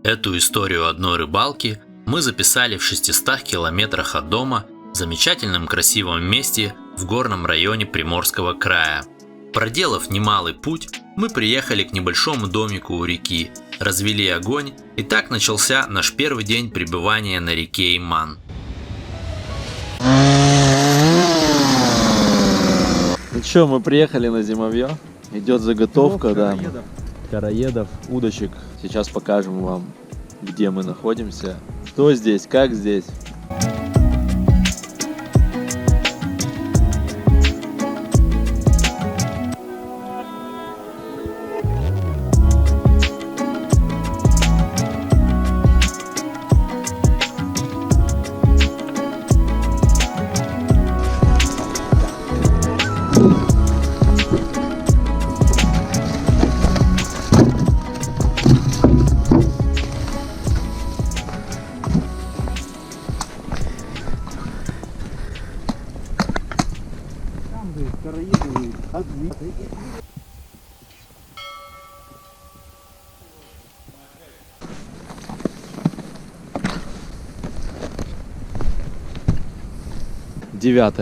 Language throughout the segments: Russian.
Эту историю одной рыбалки мы записали в 600 километрах от дома в замечательном красивом месте в горном районе Приморского края. Проделав немалый путь, мы приехали к небольшому домику у реки, развели огонь, и так начался наш первый день пребывания на реке Иман. Ну что, мы приехали на зимовье, идет заготовка, да, караедов, удочек. Сейчас покажем вам, где мы находимся, что здесь, как здесь.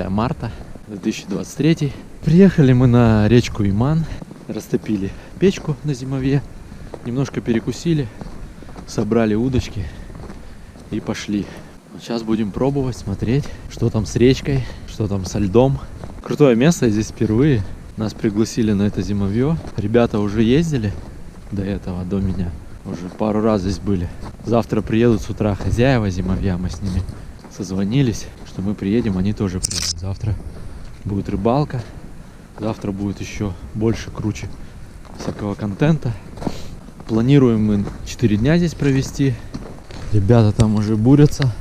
Марта 2023. Приехали мы на речку Иман, растопили печку на зимовье, немножко перекусили, собрали удочки и пошли. Сейчас будем пробовать, смотреть, что там с речкой, что там со льдом. Крутое место, здесь впервые. Нас пригласили на это зимовье. Ребята уже ездили до этого, до меня. Уже пару раз здесь были. Завтра приедут с утра хозяева зимовья, мы с ними созвонились, что мы приедем, они тоже приедут. Завтра будет рыбалка, завтра будет еще больше, круче всякого контента. Планируем мы 4 дня здесь провести. Ребята там уже бурятся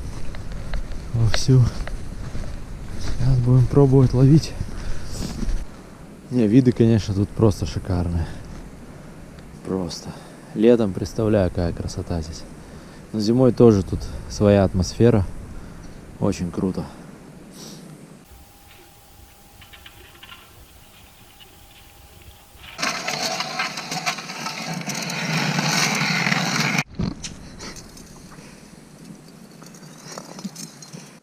вовсю. Сейчас будем пробовать ловить. Не, виды, конечно, тут просто шикарные. Просто. Летом представляю, какая красота здесь. Но зимой тоже тут своя атмосфера. Очень круто.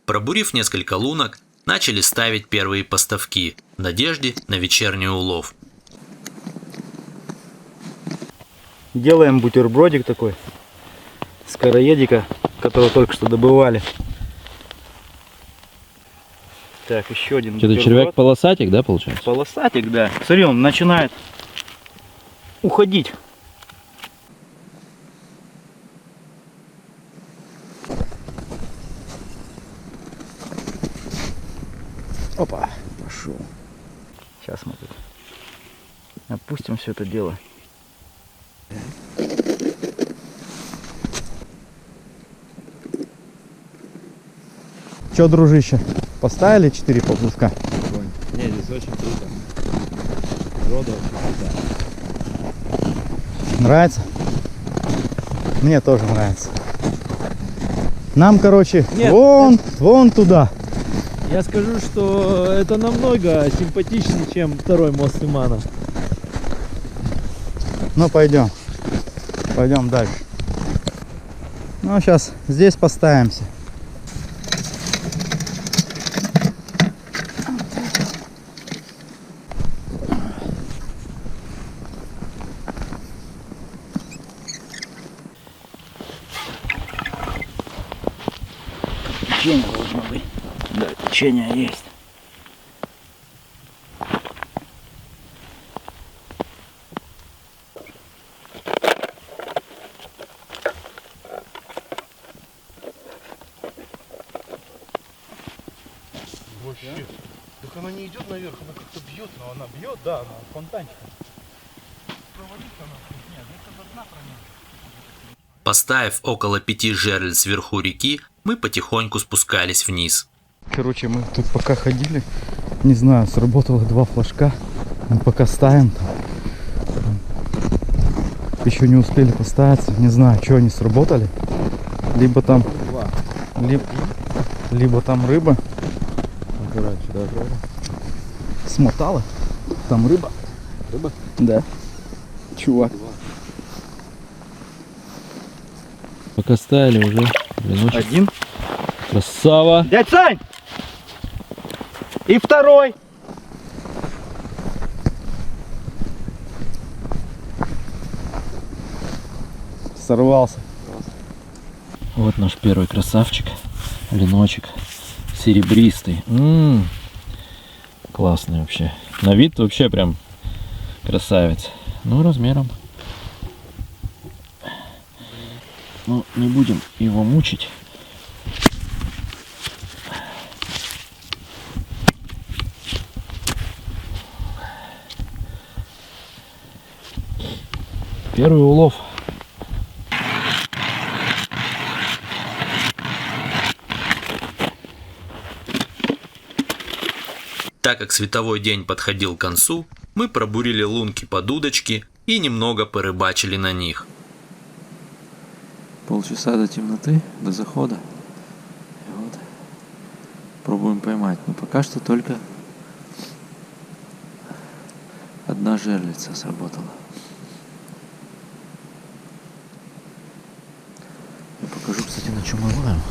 Пробурив несколько лунок, начали ставить первые поставки в надежде на вечерний улов. Делаем бутербродик такой с караедика, которого только что добывали. Так, еще один Что-то червяк-полосатик, да, получается? Полосатик, да. Смотри, он начинает уходить. Опа, пошел. Сейчас мы тут опустим все это дело. Че, дружище, поставили 4 поплавка? Не, здесь очень круто. Природа очень крутая. Нравится? Мне тоже нравится. Нам, короче, Нет, вон туда. Я скажу, что это намного симпатичнее, чем второй мост Имана. Ну, пойдем. Пойдем дальше. Ну, сейчас здесь поставимся. Течение должно быть. Да, течение есть. Вообще. Так она не идет наверх, она как-то бьет, но она бьет, да, она фонтанчиком. Проводить она. Нет, это до дна пронять. Поставив около 5 жерлиц сверху реки, мы потихоньку спускались вниз. Короче, мы тут пока ходили, не знаю, сработало 2 флажка. Мы пока ставим там. Еще не успели поставиться, не знаю, что они сработали. Либо там, либо там рыба. Короче, да, Смотала. Там рыба. Рыба? Да. Чувак. Ленок оставили уже. Леночек. Один. Красава. Дядь Сань! И второй! Сорвался. Вот наш первый красавчик. Леночек. Серебристый. Классный вообще. На вид вообще прям красавец. Ну, размером. Ну, не будем его мучить. Первый улов. Так как световой день подходил к концу, мы пробурили лунки под удочки и немного порыбачили на них. Полчаса до темноты, до захода. И вот пробуем поймать. Но пока что только одна жерлица сработала. Я покажу, кстати, на чем мы ловим.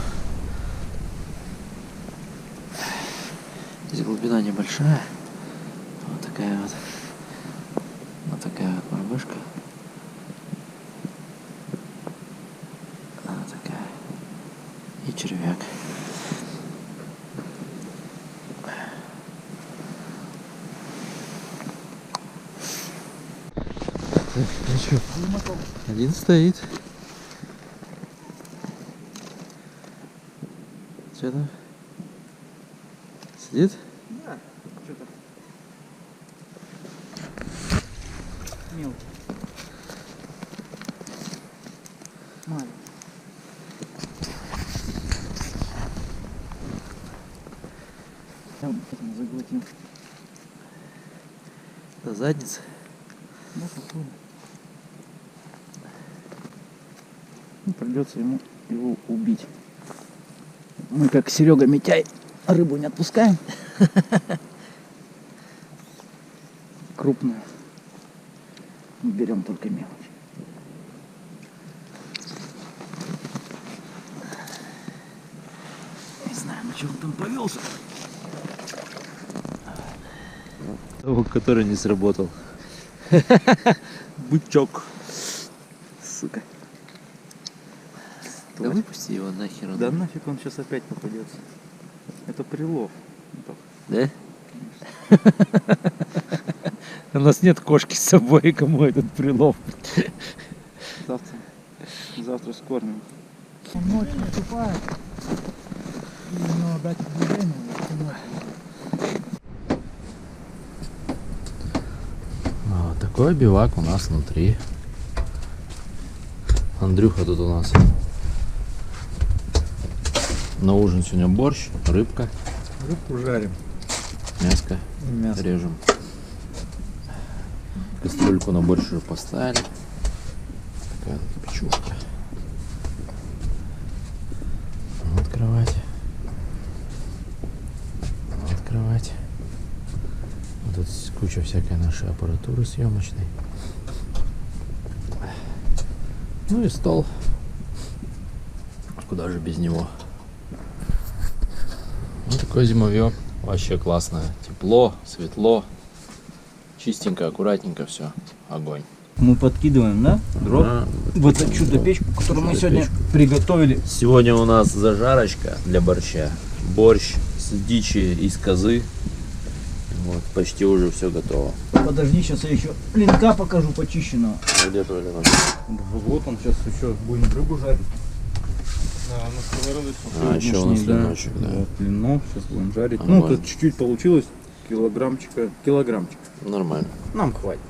Здесь глубина небольшая. Вот такая вот мормышка. Вот такая. И червяк. Ну что, один стоит. Что там? Сидит? Да, что-то мелкий. Маленький. Там заглотил. На заднице. Да, походу. Ну, придется ему его убить. Мы как Серега Митяй рыбу не отпускаем. Крупную. Мы берем только мелочь. Не знаю, на чем он там повелся. Того, который не сработал. Бычок. Сука. Да выпусти его нахер. Да нафиг он сейчас опять попадется. Это прилов. Да? У нас нет кошки с собой, кому этот прилов. Завтра скормим. Ночь наступает. И надо дать движение. Вот такой бивак у нас внутри. Андрюха тут у нас. На ужин сегодня борщ, рыбка, Рыбку жарим. мяско Мясо. режем. Кастрюльку на борщ уже поставили. Такая вот печушка. Вот кровать. Вот кровать. Вот тут куча всякой нашей аппаратуры съемочной. Ну и стол. Куда же без него? Вот такое зимовье. Вообще классное. Тепло, светло. Чистенько, аккуратненько все. Огонь. Мы подкидываем, да? Дров. Да. В эту чудо-печку, которую мы сегодня приготовили. Сегодня у нас зажарочка для борща. Борщ с дичи из козы. Вот, почти уже все готово. Подожди, сейчас я еще ленка покажу почищенного. Где твой ленок? Вот он сейчас еще будем рыбу жарить. Да, на сковородочку. А, еще у нас Да. леночек, да. Вот, ленок сейчас будем жарить. Нормально. Ну, тут чуть-чуть получилось. Килограммчик. Нормально. Нам хватит.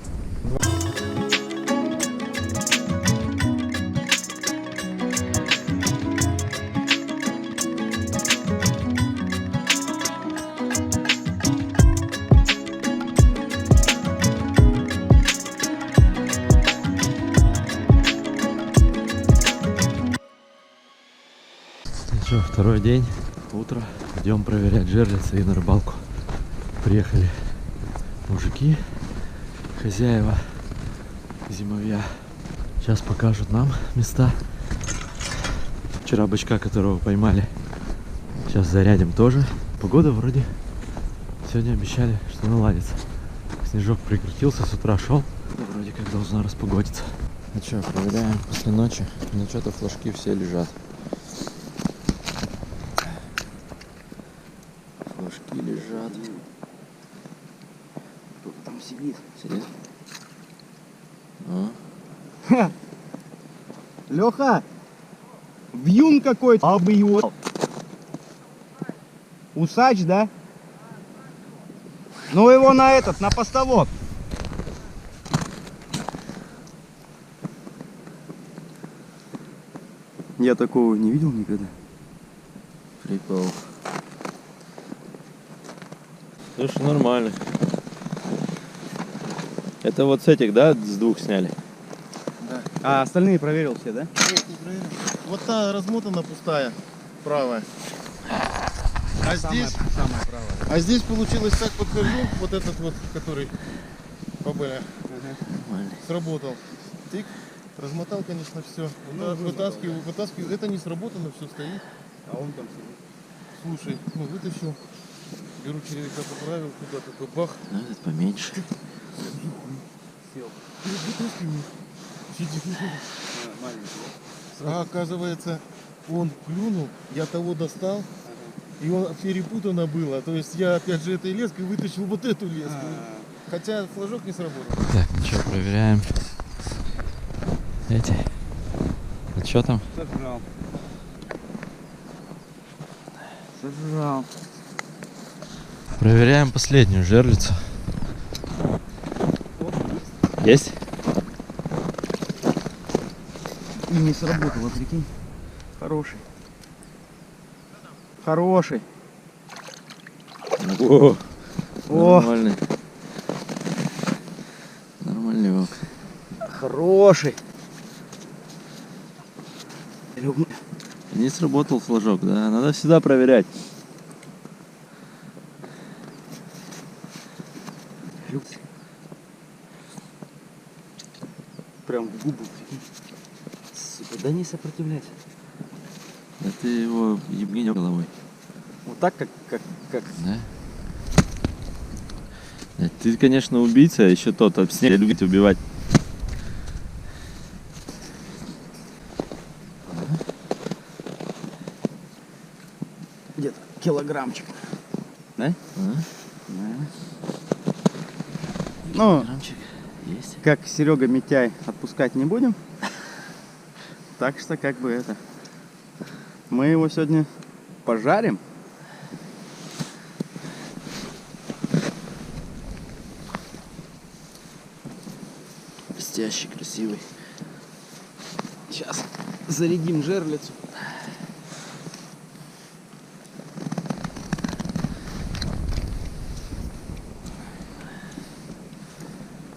Что, второй день, утро. Идем проверять жерлицы и на рыбалку. Приехали мужики, хозяева зимовья. Сейчас покажут нам места. Вчера бычка, которого поймали. Сейчас зарядим тоже. Погода вроде сегодня обещали, что наладится. Снежок прекратился, с утра шел. Вроде как должно распогодиться. Ну что, проверяем после ночи. Ну что-то флажки все лежат. Флажки лежат. Кто-то там сидит. Сидит? А? Леха, вьюн какой-то, а бы его. Усач, да? Ну его на этот, на постовод. Я такого не видел никогда. Прикол. Слушай, нормально. Это вот с этих, да, с двух сняли? А остальные проверил все, да? Нет, не проверил. Вот та размотана пустая, правая. А здесь, Самая правая. а здесь получилось так, подхожу, вот этот вот, который побыли, Нормально. сработал. Тык, размотал, конечно, все. Вытаскиваю, это не сработано, все стоит. А он там сидит. Слушай, ну вытащил, беру червяка, поправил, куда такой бах. Ну, этот поменьше. Сел. Вытаскиваю. Сидит. Маленький. А оказывается, он клюнул, я того достал, и он перепутано было. То есть я опять же этой леской вытащил вот эту леску. Хотя флажок не сработал. Так, ну что, проверяем. Эти. А что там? Сожрал. Сожрал. Проверяем последнюю жерлицу. Есть? И не сработало, прикинь. Хороший. Хороший. О, О, нормальный. Нормальный. хороший. Не сработал флажок, да? Надо всегда проверять. Прям в губу, прикинь. Сука, да не сопротивляйся. Да ты его ебни головой. Вот так, как Да? Да ты, конечно, убийца, а еще тот об снег любит убивать. где-то килограммчик. Да? Ну, Граммчик есть. как Серега Митяй отпускать не будем. Так что как бы это. Мы его сегодня пожарим. Блестящий, красивый. Сейчас зарядим жерлицу.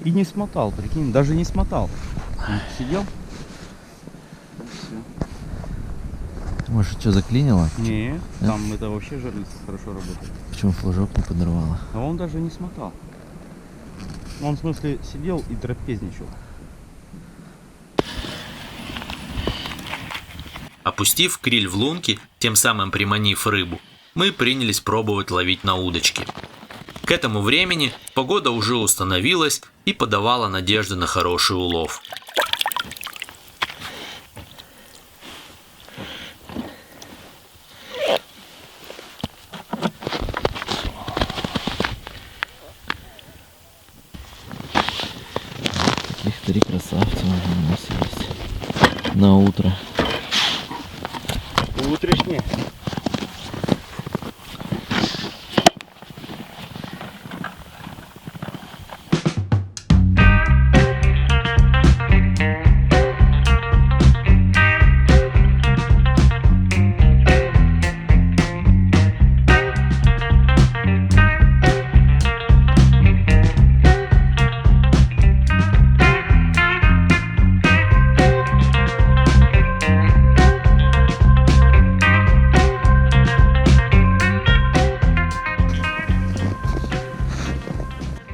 И не смотал, прикинь, даже не смотал. Сидел? Может, что заклинило? Не, Да? там это вообще жерлица хорошо работает. Почему флажок не подорвало? А он даже не смотал. Он в смысле сидел и трапезничал. Опустив криль в лунки, тем самым приманив рыбу, мы принялись пробовать ловить на удочки. К этому времени погода уже установилась и подавала надежды на хороший улов. Их 3 красавца у нас есть. На утро. Утрешнее.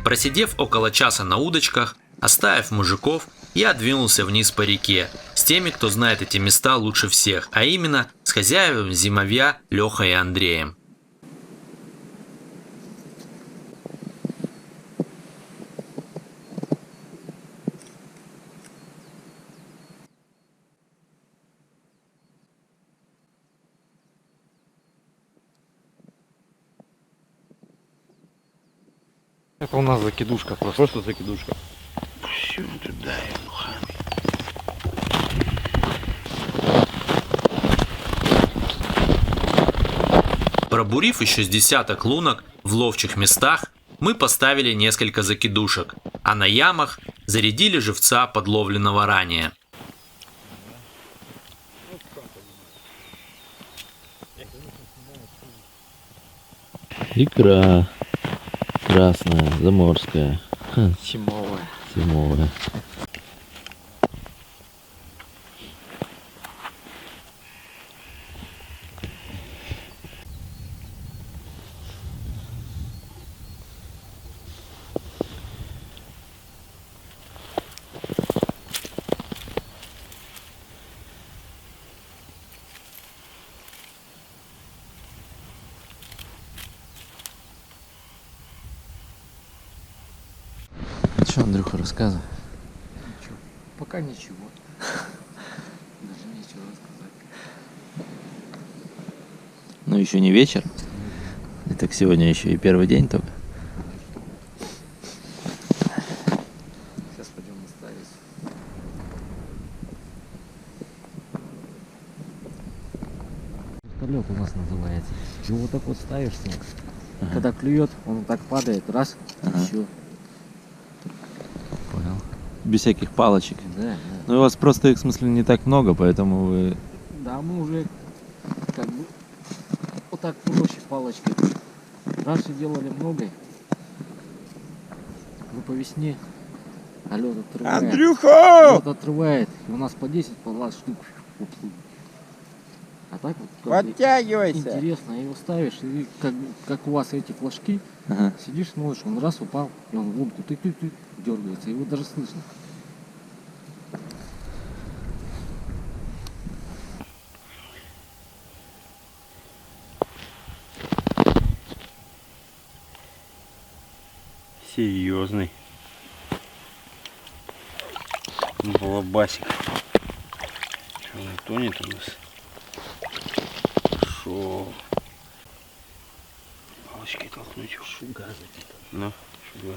Просидев около часа на удочках, оставив мужиков, я двинулся вниз по реке, с теми, кто знает эти места лучше всех, а именно с хозяевами зимовья Лехой и Андреем. Это у нас закидушка, просто закидушка. Пробурив еще с десяток лунок в ловчих местах, мы поставили несколько закидушек, а на ямах зарядили живца, подловленного ранее. Икра красная, заморская, Зимовая. зимовая. Что, Андрюха, рассказывай. Пока ничего. Даже нечего рассказать. Ну еще не вечер. И так сегодня еще и первый день только. Сейчас пойдем на старец. Вертолет у нас называется. Его вот так вот ставишься. Когда клюет, он так падает, раз, и все. Понял. Без всяких палочек. Да. Ну у вас просто их в смысле не так много, поэтому вы... Да, мы уже как бы вот так проще палочкой. Раньше делали много. Мы по весне, а лед отрывает. Андрюха! Лед отрывает. И у нас по 10, по 20 штук уплыл. А так вот как бы интересно, его ставишь, и как у вас эти флажки, Ага. сидишь, смотришь, он раз упал, и он в лунку тык-тык-тык дергается, его даже слышно. Серьезный балабасик. Что он тонет у нас? Шо? Палочкой толкнуть. Шуга запитана. Ну, шуга.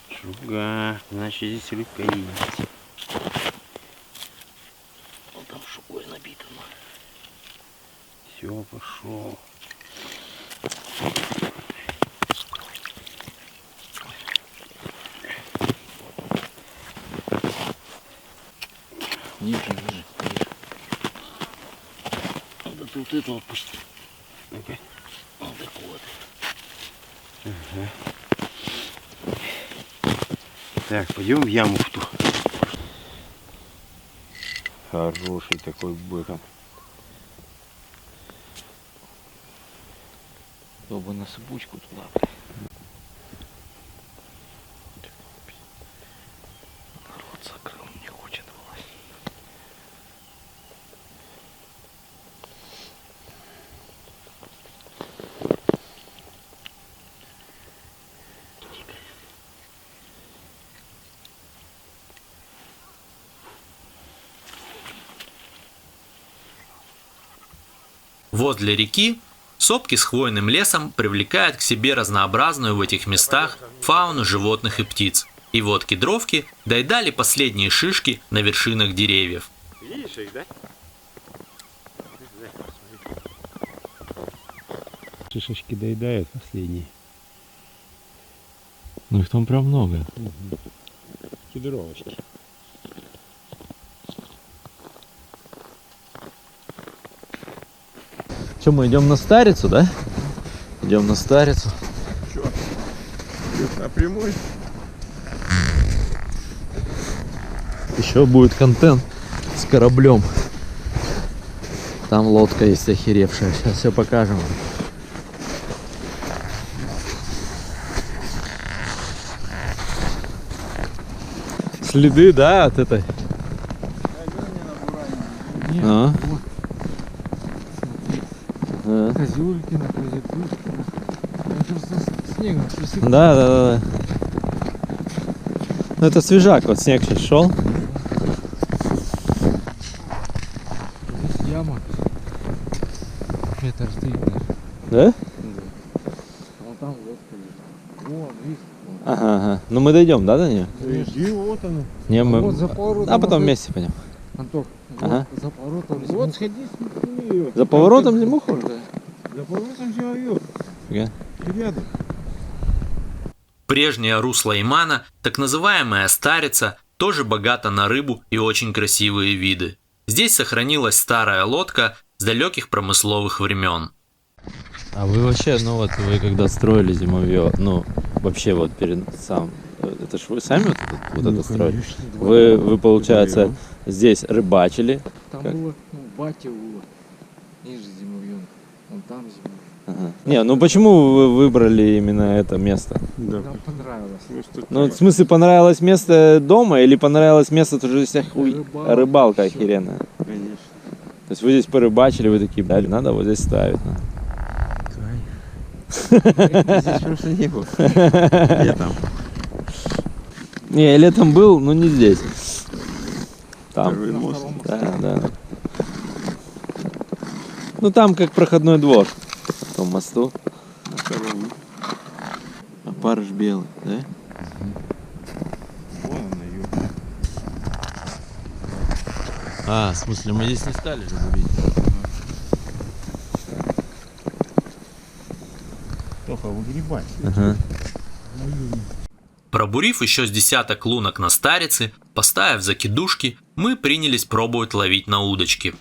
Шуга. Значит, здесь рыбка есть. Вот там шугой набито. Все, пошел. Ниже, ниже. Надо тут это отпустить. Ну-ка. Вот так вот. Так, пойдем в яму в ту. Хороший такой быком. Чтобы на сыпучку туда. Рот закрыл, не хочет влазить. Возле реки сопки с хвойным лесом привлекают к себе разнообразную в этих местах фауну животных и птиц. И вот кедровки доедали последние шишки на вершинах деревьев. Видишь их, да? Шишечки доедают последние. Ну их там прям много. Кедровочки. Что, мы идем на старицу, да? Идем на старицу. Напрямую. Еще будет контент с кораблем. Там лодка есть охеревшая. Сейчас все покажем. Следы, да, от этой Нет, А? вот. Смотри, Да, Козюлькина, Козятушкина. Они просто снегом присыпали. да. Ну это свежак, вот снег сейчас шел. Здесь яма. Метр стоит даже. Да? Вон там лодка лежит. Вон, видишь? Вон. Ага. Ну мы дойдем, да, до нее? Иди, вот она. Не, мы... Вот за поворотом. А потом вот вместе пойдем. Антох, Ага. вот за поворотом. Вот сходи, сними ее. За поворотом зимуха? За поворотом живет. Фига. И рядом. Прежнее русло Имана, так называемая Старица, тоже богата на рыбу и очень красивые виды. Здесь сохранилась старая лодка с далеких промысловых времен. А вы вообще, ну вот вы когда строили зимовье, ну вообще вот перед сам, это ж вы сами вот это строили? Вы получается здесь рыбачили? Там Как? было, ну, батя было. Ниже зимовьем. Вон там зимовьем. Ага. Не, ну почему вы выбрали именно это место? Да. Нам понравилось. Ну, в смысле, понравилось место дома или понравилось место тоже здесь Рыбалка, рыбалка всё. охеренная? Конечно. То есть вы здесь порыбачили, вы такие, да, надо вот здесь ставить. Здесь просто не было. Летом. Не, летом был, но не здесь. Там. Второй На мост. втором Да. Ну там как проходной двор. По мосту. На втором. А барыш белый, да? Вон она, ее. А, в смысле, мы здесь не стали же рубить. Тоха, выгребай. Ага. Пробурив еще с десяток лунок на Старице, поставив закидушки, мы принялись пробовать ловить на удочки.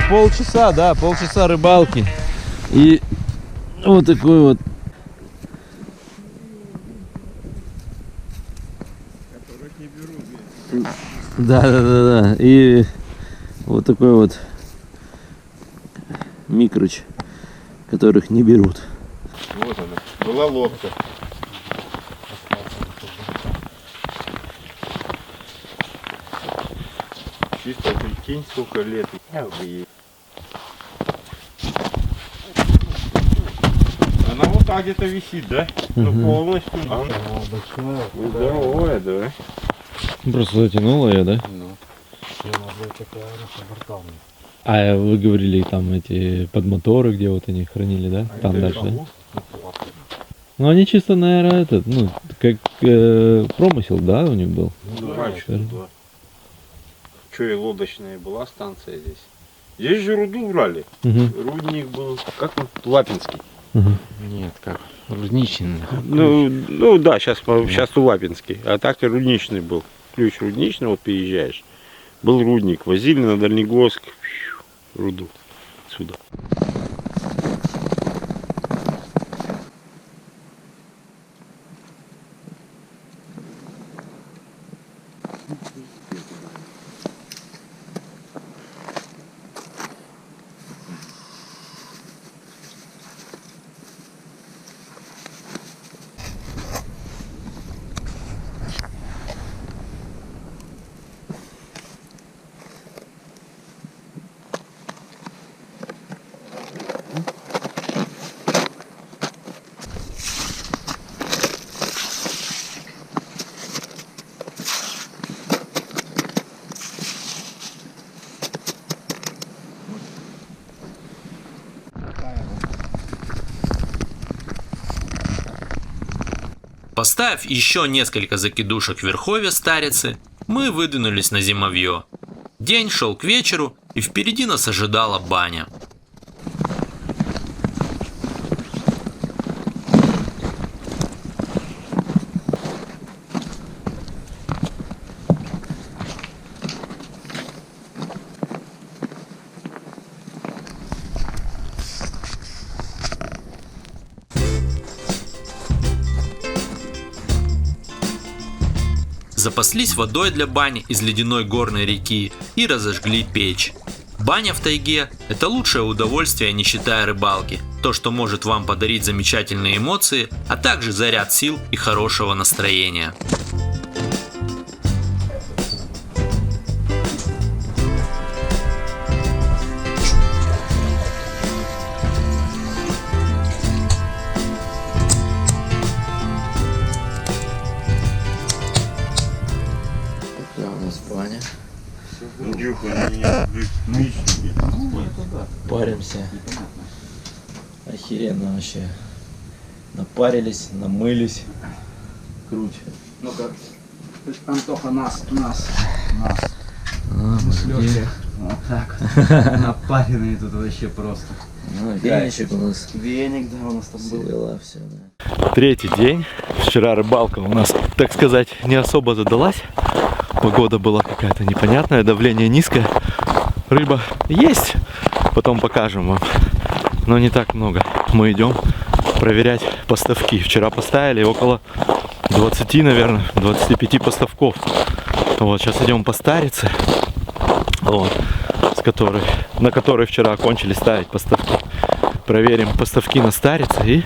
Полчаса, да, полчаса рыбалки. И вот такой вот. Да. И вот такой вот микроч, которых не берут. Вот она. Была лодка. Чисто прикинь, сколько лет. Она вот так где-то висит, да? Ну полностью. большая. Здоровая, да? Просто затянуло ее, да? Она была такая бортовая. А вы говорили там эти подмоторы, где вот они хранили, да? Там дальше, да? Ну они чисто, наверное, этот, ну, как промысел, да, у них был? Раньше, да. Че и лодочная была станция здесь. Здесь же руду брали. Угу. Рудник был, как он? Лапинский. Нет, как? Рузничный. Ну да, сейчас Лапинский. А так и рудничный был. Ключ рудничный, вот приезжаешь. Был рудник. Возили на Дальнегорск руду. Сюда. Поставив еще несколько закидушек в верховье Старицы, мы выдвинулись на зимовье. День шел к вечеру, и впереди нас ожидала баня. запаслись водой для бани из ледяной горной реки и разожгли печь. Баня в тайге – это лучшее удовольствие, не считая рыбалки. То, что может вам подарить замечательные эмоции, а также заряд сил и хорошего настроения. Такая у нас баня. Паримся. Охеренно вообще. Напарились, намылись. Круть. Ну-ка, Антоха, нас. Мужики. Вот так. Напаренные тут вообще просто. Ну, веничек у нас. Веник, да, у нас там был. Дела, все, да. Третий день. Вчера рыбалка у нас, так сказать, не особо задалась. Погода была какая-то непонятная, давление низкое. Рыба есть, потом покажем вам, но не так много. Мы идем проверять поставки. Вчера поставили около 20, наверное, 25 поставков. Вот, сейчас идем по Старице, вот, на которой вчера окончили ставить поставки. Проверим поставки на Старице и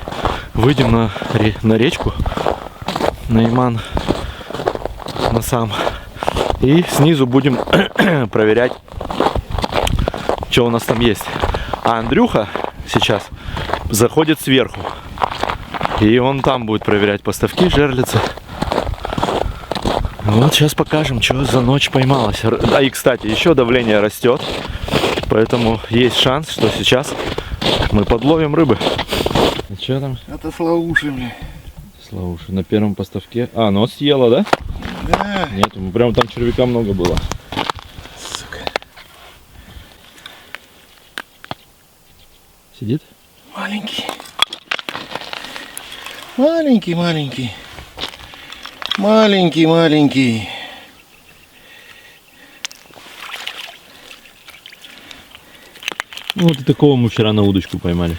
выйдем на речку, на Иман, на сам. И снизу будем проверять, что у нас там есть. А Андрюха сейчас заходит сверху. И он там будет проверять поставки, жерлицы. Вот сейчас покажем, что за ночь поймалось. А и, кстати, еще давление растет. Поэтому есть шанс, что сейчас мы подловим рыбы. А что там? Это слоуши, бля. Славуши, на первом поставке. А, ну съела, да? Да. Нет, прям там червяка много было. Сука. Сидит? Маленький. Маленький. Маленький. Ну вот и такого мы вчера на удочку поймали.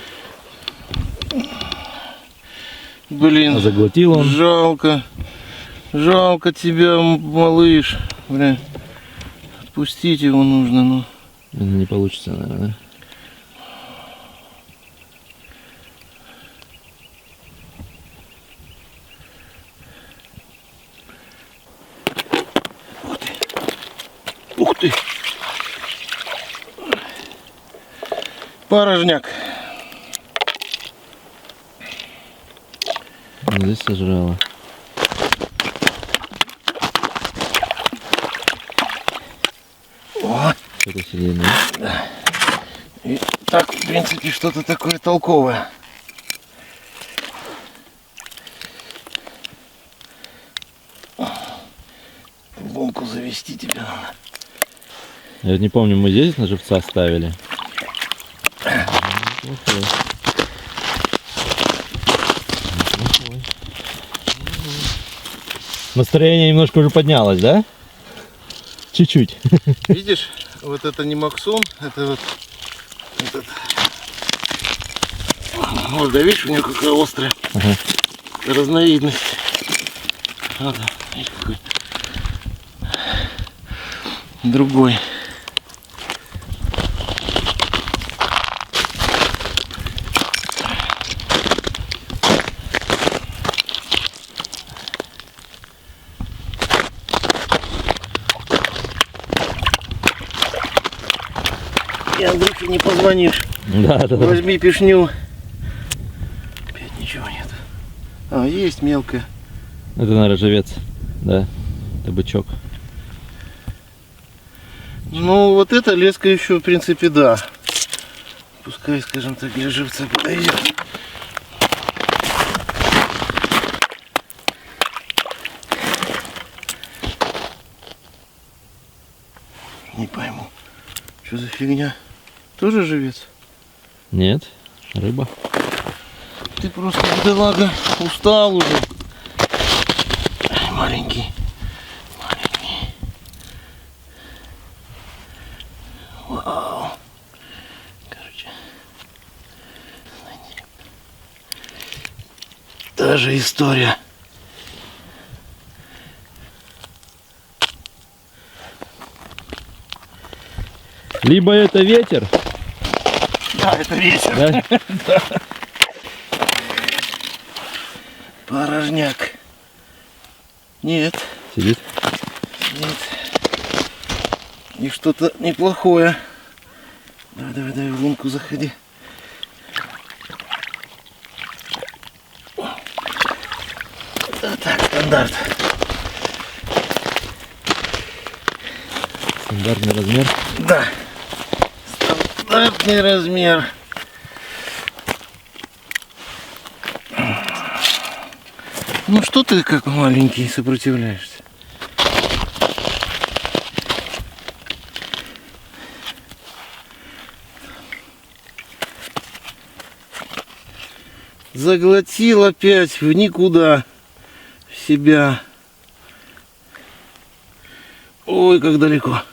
Блин. А заглотил он. Жалко тебя, малыш. Бля. Отпустить его нужно, ну. Не получится, наверное, да? Ух ты. Порожняк. Здесь сожрала. О, Что-то сидит, да? и так, в принципе, что-то такое толковое. Футболку завести тебе надо. Я вот не помню, мы здесь на живца ставили. Неплохой. Настроение немножко уже поднялось, да? Чуть-чуть. Видишь, вот это не Максун, это вот этот. Вот, да, видишь, у него какая острая разновидность. Вот, видишь, какой другой. И Андрюхе не позвонишь. Да. Возьми пешню. Опять ничего нет. А, есть мелкая. Это, наверное, живец. Да. Это бычок. Ну, вот эта леска еще, в принципе, да. Пускай, скажем так, для живца подойдет. Не пойму. Что за фигня? Тоже живец? Нет, рыба. Ты просто, бедолага, устал уже. Ай, маленький. Вау. Короче. Та же история. Либо это ветер. Да, это ветер. Да? Порожняк. Нет, Сидит. нет. И что-то неплохое. Давай, в лунку заходи. Да, так, стандарт. Стандартный размер. Да. Стандартный размер. Ну что ты как маленький сопротивляешься? Заглотил опять в никуда, в себя. Ой, как далеко.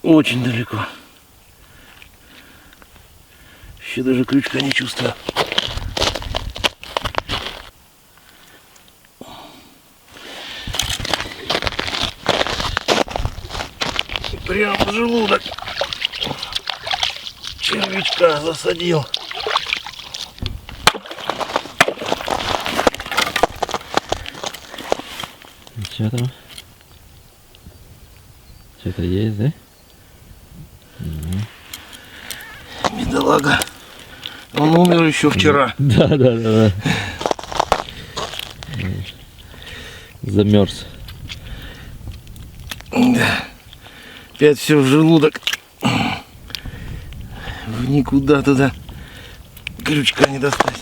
Очень далеко. Еще даже крючка не чувствую. Прям в желудок червячка засадил. Что там? Что-то есть, да? Бедолага. Он умер еще вчера. Да. Замерз. Да. Опять все в желудок. В никуда туда крючка не достать.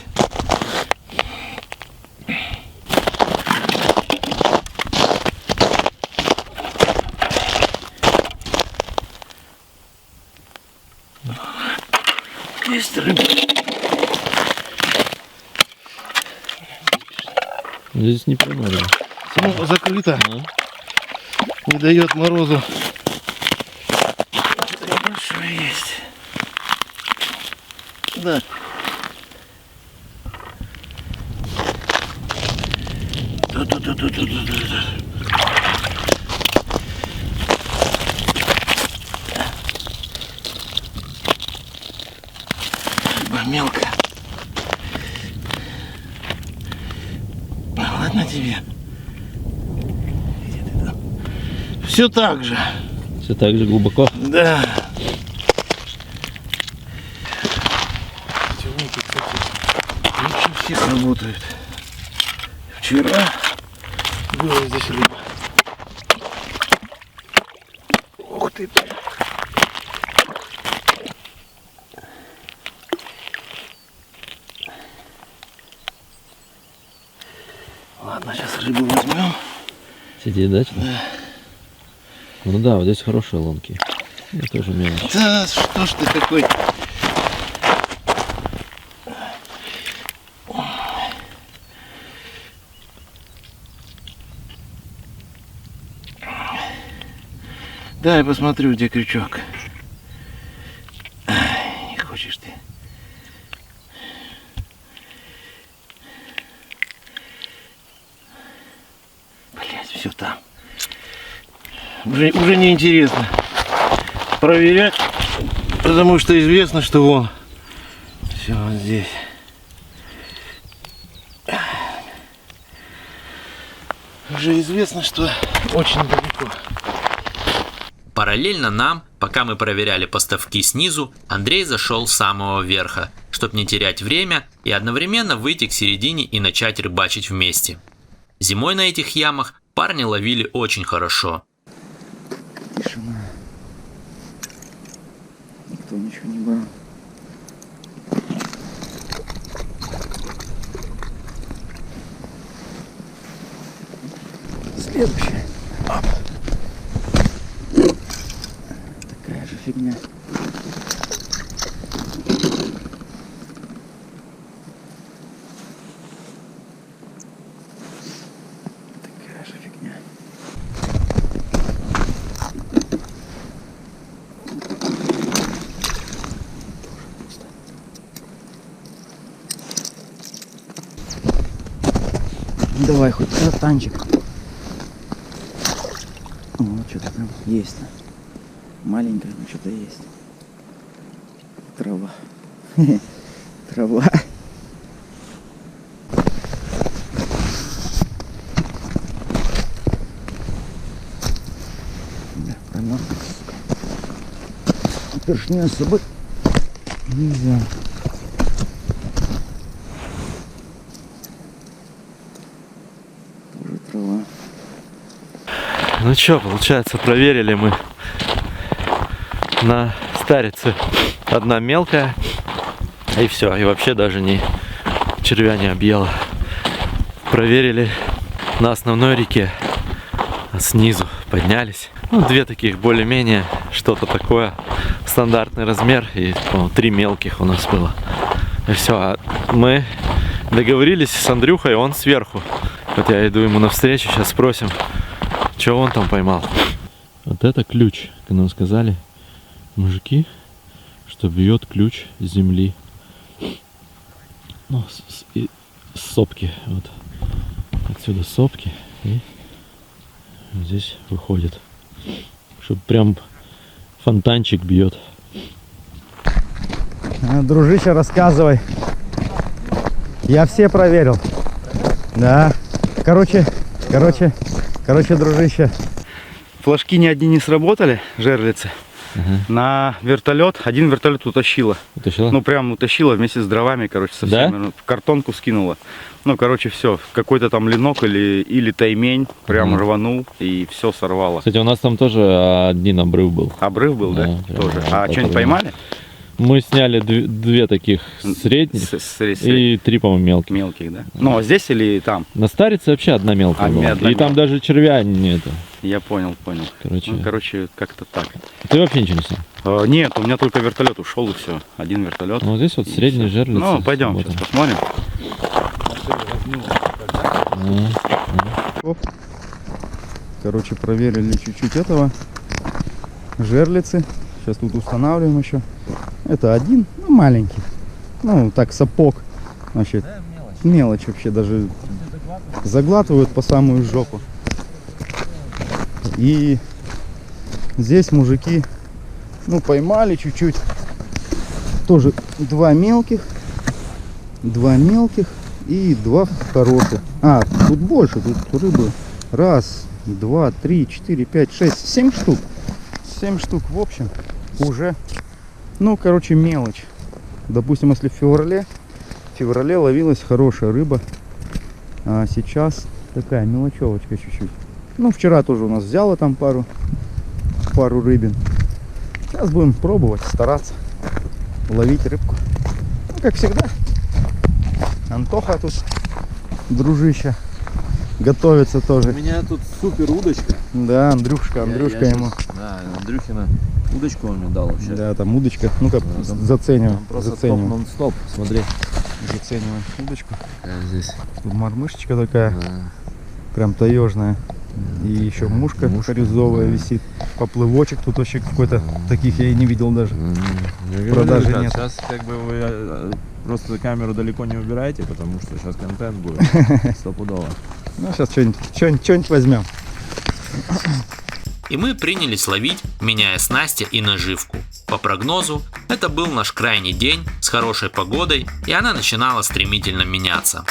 Есть рыба. Здесь не приморено. Ну, закрыто. А? Не дает морозу. Большое есть. Да. Рыба мелкая. Ладно тебе. Все так же. Все так же глубоко. Да. Эти лунки, кстати, лучше всех работают. Вчера было здесь рыба. Ух ты. Ладно, сейчас рыбу возьмем. Сидит, да? Что? Да. Ну да, вот здесь хорошие ломки. Это тоже мелочь. Да, что ж ты такой? Дай посмотрю, где крючок. Ай, не хочешь ты. Блять, все там. Уже не интересно проверять, потому что известно, что вон все вот здесь. Уже известно, что очень далеко. Параллельно нам, пока мы проверяли поставки снизу, Андрей зашел с самого верха, чтобы не терять время и одновременно выйти к середине и начать рыбачить вместе. Зимой на этих ямах парни ловили очень хорошо. Тишина. Никто ничего не брал. Следующая. Такая же фигня. Такая же фигня. Давай хоть танчик. Вот что-то там есть. Маленькое, но что-то есть. Трава. Трава. Да, промокнуть. Першню с собой нельзя. Тоже трава. Ну что, получается, проверили мы на старице одна мелкая, и все, и вообще даже ни червя не объела. Проверили на основной реке, а снизу поднялись. Ну, две таких более-менее, что-то такое, стандартный размер, и 3 мелких у нас было. И все, а мы договорились с Андрюхой, он сверху. Вот я иду ему навстречу, сейчас спросим, что он там поймал. Вот это ключ, как нам сказали мужики, что бьет ключ с земли. Ну, с сопки. Вот. Отсюда сопки. И здесь выходит. Чтобы прям фонтанчик бьет. Дружище, рассказывай. Я все проверил. Да. Короче, дружище. Флажки ни одни не сработали, жерлицы. На вертолет, один вертолет утащила. Утащила? Ну прям утащила вместе с дровами, короче, со Да? всеми. В картонку скинула. Ну, короче, все. Какой-то там ленок или таймень прям рванул и все сорвало. Кстати, у нас там тоже один обрыв был. Обрыв был, да? прям Тоже. вот А это что-нибудь было. поймали? Мы сняли две таких средних и 3, по-моему, мелких. Мелких, да? Ну, а здесь или там? На старице вообще одна мелкая была. одна И там мелкая. даже червя нету. Я понял. Короче. Ну, короче, как-то так. Ты вообще ничего не снял? Нет, у меня только вертолет ушел и все. Один вертолет. Ну, здесь вот И средний всё. жерлица. Ну, пойдем, Вот сейчас он. посмотрим. Короче, проверили чуть-чуть этого. Жерлицы. Сейчас тут устанавливаем еще. Это один, ну, маленький. Ну, так, сапог. Вообще, мелочь вообще, даже заглатывают по самую жопу. И здесь мужики, ну, поймали чуть-чуть. Тоже 2 мелких и 2 хороших. А, тут больше, тут рыбы. 1, 2, 3, 4, 5, 6, 7 штук. 7 штук в общем уже. Ну, короче, мелочь. Допустим, если в феврале ловилась хорошая рыба, а сейчас такая мелочевочка чуть-чуть. Ну, вчера тоже у нас взяла там пару рыбин. Сейчас будем пробовать, стараться ловить рыбку. Ну, как всегда. Антоха тут, дружище, готовится тоже. У меня тут супер удочка. Да, Андрюшка ему. Да, Андрюхина удочку он мне дал вообще. Да, там удочка. Ну-ка, зацениваем. Там просто топ Зацениваем. нон-стоп. Смотри. Зацениваем удочку. Какая здесь. Тут мормышечка такая, Да. прям таежная. И еще мушка бирюзовая висит. Поплывочек тут вообще какой-то. Таких я и не видел даже. Продажи нет. Сейчас как бы вы просто камеру далеко не убираете, потому что сейчас контент будет стопудово. Ну, сейчас что-нибудь возьмем. И мы принялись ловить, меняя снасти и наживку. По прогнозу, это был наш крайний день с хорошей погодой, и она начинала стремительно меняться.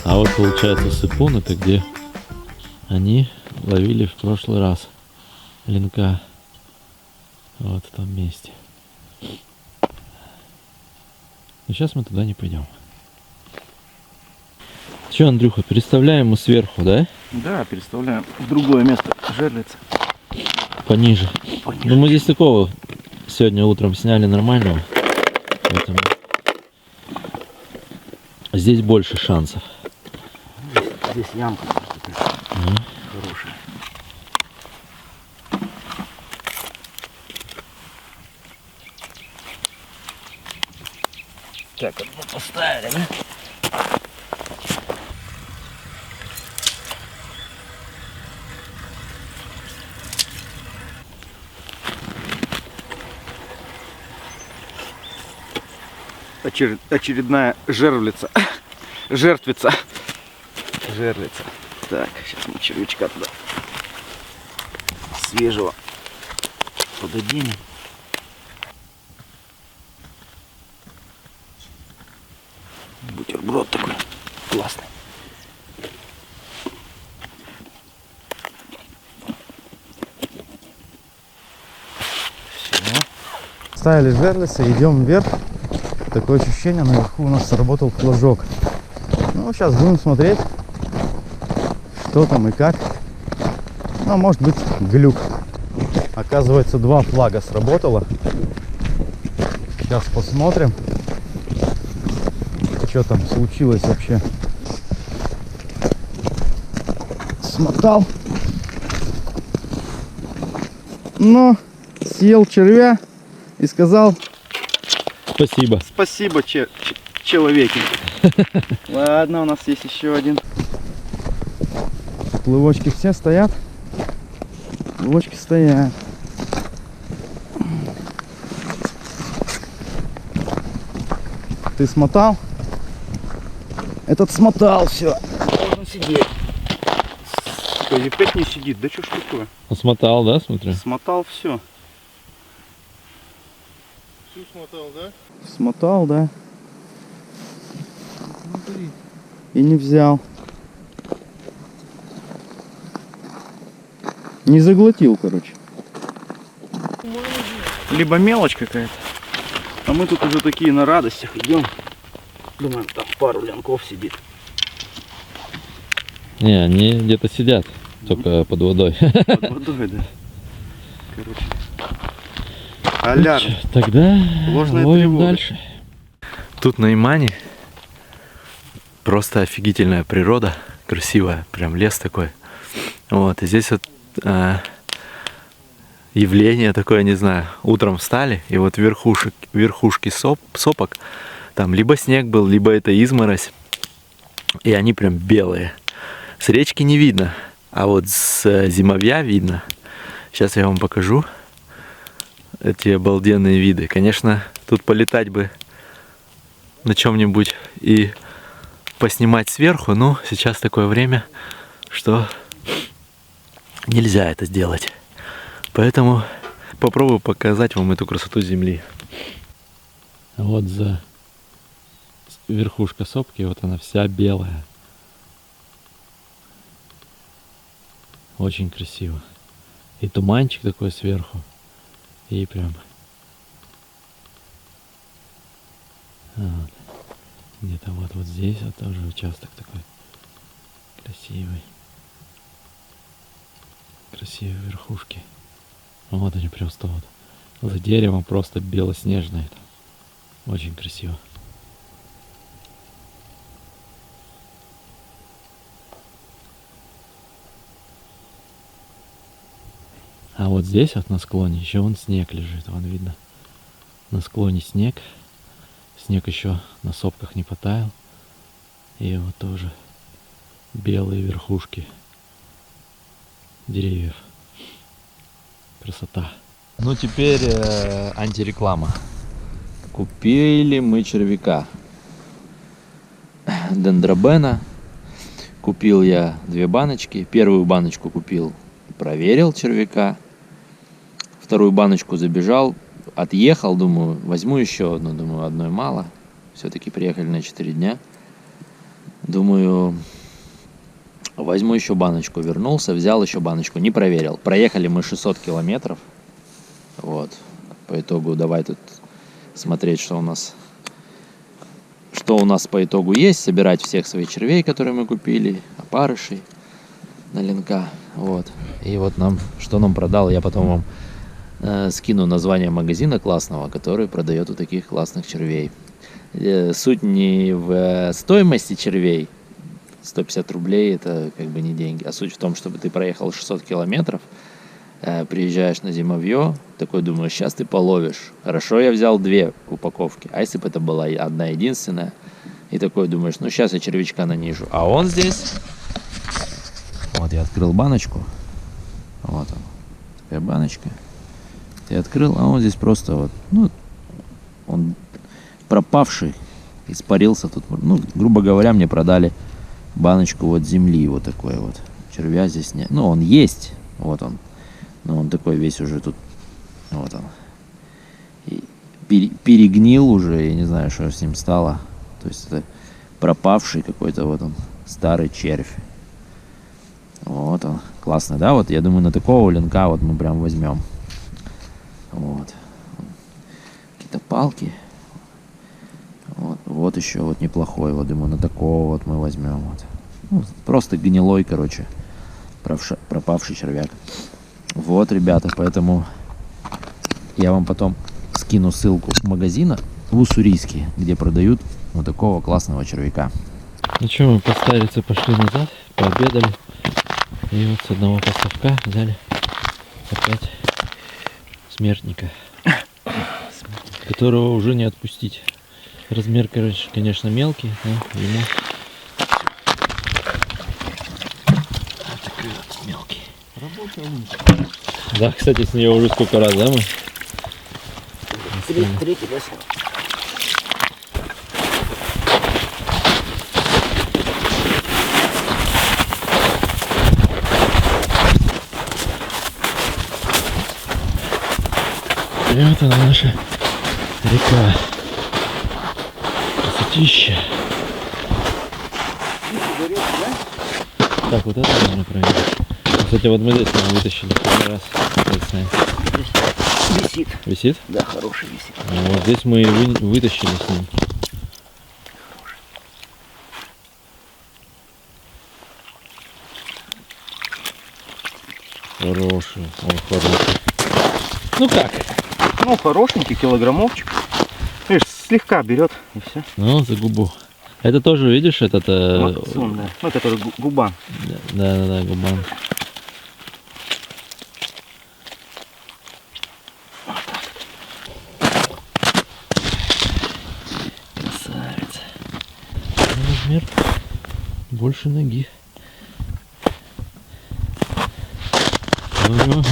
А вот получается сыпун, это где они ловили в прошлый раз ленка. Вот в том месте. Но сейчас мы туда не пойдем. Че, Андрюха, переставляем мы сверху, да? Да, переставляем в другое место жерлицы. Пониже. Ну мы здесь такого сегодня утром сняли нормального. Поэтому здесь больше шансов. Здесь ямка просто хорошая. Так, одну поставили, да? Очередная жертвица. Жертвица. Так, сейчас мы червячка туда свежего подадим. Бутерброд такой классный. Все. Ставили жерлицы, идем вверх. Такое ощущение, наверху у нас сработал флажок. Ну, сейчас будем смотреть, что там и как. Ну, может быть, глюк. Оказывается, 2 флага сработало. Сейчас посмотрим, что там случилось вообще. Смотал. Но съел червя и сказал: Спасибо. Спасибо, человеки. Ладно, у нас есть еще один. Плывочки все стоят. Плывочки стоят. Ты смотал? Этот смотал все. Можно сидеть. Ой, опять не сидит. Да что ж такое? Смотал, да, смотрю? Смотал все. Всю смотал, да? Смотал, да. И не взял. Не заглотил, короче. Либо мелочь какая-то. А мы тут уже такие на радостях идем. Думаем, там пару лянков сидит. Не, они где-то сидят, только под водой. Под водой, да. Короче. Аляр. Тогда Ложная ловим тревога. дальше. Тут на Имане просто офигительная природа, красивая, прям лес такой. Вот, и здесь вот явление такое, не знаю, утром встали, и вот верхушки сопок, там либо снег был, либо это изморозь, и они прям белые. С речки не видно, а вот с зимовья видно. Сейчас я вам покажу эти обалденные виды. Конечно, тут полетать бы на чем-нибудь и поснимать сверху, но сейчас такое время, что нельзя это сделать. Поэтому попробую показать вам эту красоту земли. Вот за верхушка сопки, вот она вся белая. Очень красиво. И туманчик такой сверху. И прям... Вот. Где-то вот здесь вот тоже участок такой красивый. Красивые верхушки. Вот они просто вот. За деревом просто белоснежное. Очень красиво. А вот здесь вот на склоне еще вон снег лежит, вон видно. На склоне снег. Снег еще на сопках не потаял. И вот тоже белые верхушки деревьев. Красота. Ну теперь антиреклама. Купили мы червяка. Дендробена. Купил я 2 баночки. Первую баночку купил, проверил червяка. Вторую баночку забежал, отъехал, думаю, возьму еще одну. Думаю, одной мало. Все-таки приехали на 4 дня. Думаю, возьму еще баночку. Вернулся, взял еще баночку, не проверил. Проехали мы 600 километров. Вот. По итогу давай тут смотреть, что у нас по итогу есть. Собирать всех своих червей, которые мы купили, опарышей на ленка. Вот. И вот что нам продал, я потом вам скину название магазина классного, который продает вот таких классных червей. Суть не в стоимости червей. 150 рублей это как бы не деньги. А суть в том, чтобы ты проехал 600 километров, приезжаешь на зимовье, такой думаешь, сейчас ты половишь. Хорошо, я взял 2 упаковки, а если бы это была одна единственная, и такой думаешь, ну сейчас я червячка нанижу. А он здесь, вот я открыл баночку, вот он, такая баночка, ты открыл, а он здесь просто вот, ну, он пропавший, испарился тут, ну, грубо говоря, мне продали баночку вот земли, вот такой вот, червя здесь нет, ну, он есть, вот он, но он такой весь уже тут, вот он, и перегнил уже, я не знаю, что с ним стало, то есть это пропавший какой-то вот он, старый червь, вот он, классно, да, вот, я думаю, на такого ленка вот мы прям возьмем, вот, какие-то палки, вот еще вот неплохой, вот, думаю, на такого вот мы возьмем, вот, ну, просто гнилой, короче, пропавший червяк. Вот, ребята, поэтому я вам потом скину ссылку магазина в Уссурийске, где продают вот такого классного червяка. Ну что, мы по старице пошли назад, пообедали. И вот с одного поставка взяли опять смертника, которого уже не отпустить. Размер, короче, конечно, мелкий, но ему вот такой вот мелкий. Да, кстати, с нее уже сколько раз, да, мы? Третий, да? И вот она наша река. Красотища. Так, вот это нужно проверить. Кстати, вот мы здесь вытащили первый раз. Висит. Висит? Да, хороший висит. А вот здесь мы и вытащили с ним. Хороший. Он хороший. Ну как? Ну, хорошенький, килограммовчик. Видишь, слегка берет и все. Ну, за губу. Это тоже, видишь, этот... Максун, да. Ну, который губан. Да, губан. Красавец. Размер больше ноги. Ага.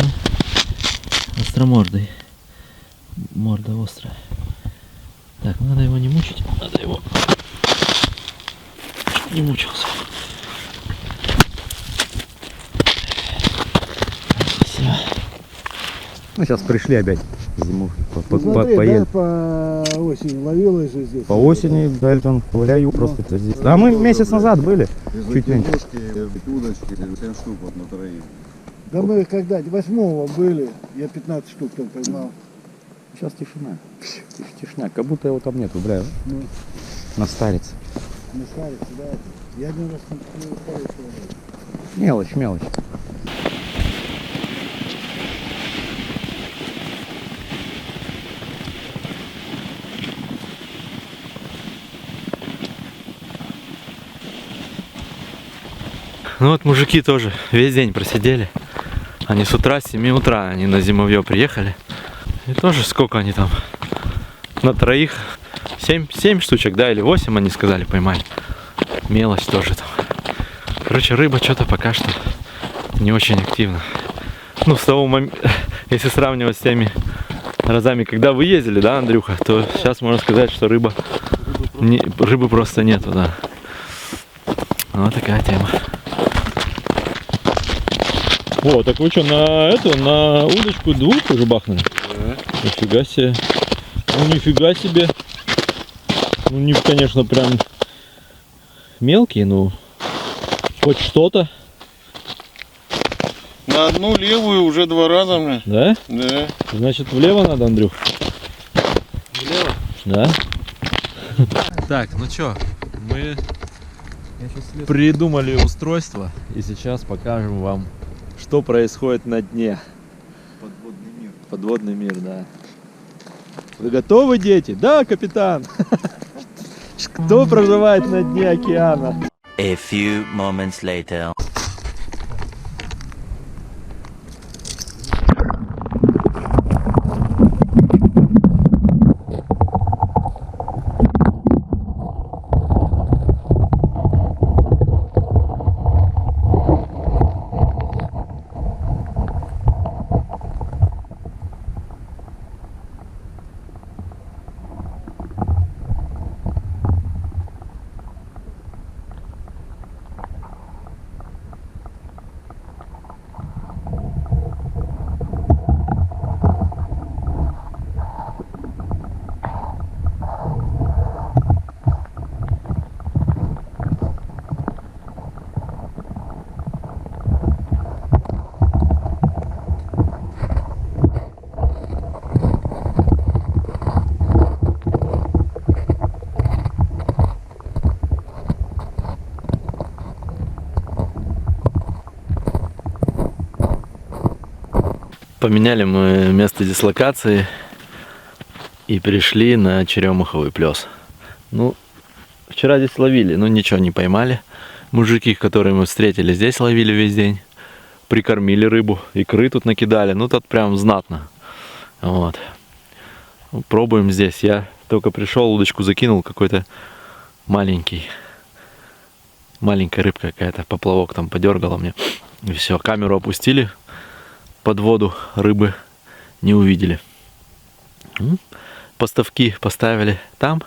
Остромордый. Морда острая. Так, надо его не мучить, надо его не мучился. Все. Ну, сейчас пришли опять зиму. Смотри, да, по осени ловилась же здесь. По осени, да, там гуляю просто здесь. А мы месяц назад были. Чуть меньше. Удочки, 7 штук вот на троих. Да мы когда 8-го были, я 15 штук там поймал. Сейчас тишина. Тишина, как будто его там нету, бля. Ну. На старице. На старице, да. Я один раз там старице. Мелочь. Ну вот мужики тоже весь день просидели. Они с утра, с 7 утра, они на зимовье приехали. И тоже сколько они там? На троих 7 штучек, да, или 8 они сказали, поймали. Мелочь тоже там. Короче, рыба что-то пока что не очень активна. Ну, с того момента, если сравнивать с теми разами, когда вы ездили, да, Андрюха, то сейчас можно сказать, что рыбы просто нету, да. Вот такая тема. О, так вы что, на удочку 2 уже бахнули? Нифига себе. Ну нифига себе. Ну не, конечно, прям мелкие, но хоть что-то. На одну левую уже 2 раза, мне. Да? Да. Значит, влево надо, Андрюх? Влево? Да? Так, ну чё, мы придумали устройство и сейчас покажем вам, что происходит на дне. Подводный мир. Подводный мир, да. Вы готовы, дети? Да, капитан. Кто проживает на дне океана? A few moments later. Поменяли мы место дислокации и перешли на Черемуховый плес. Ну, вчера здесь ловили, но ничего не поймали. Мужики, которые мы встретили, здесь ловили весь день. Прикормили рыбу, икры тут накидали. Ну, тут прям знатно. Вот. Пробуем здесь. Я только пришел, удочку закинул, какой-то маленькая рыбка какая-то, поплавок там подергала мне. И все, камеру опустили под воду, рыбы не увидели. Поставки поставили там,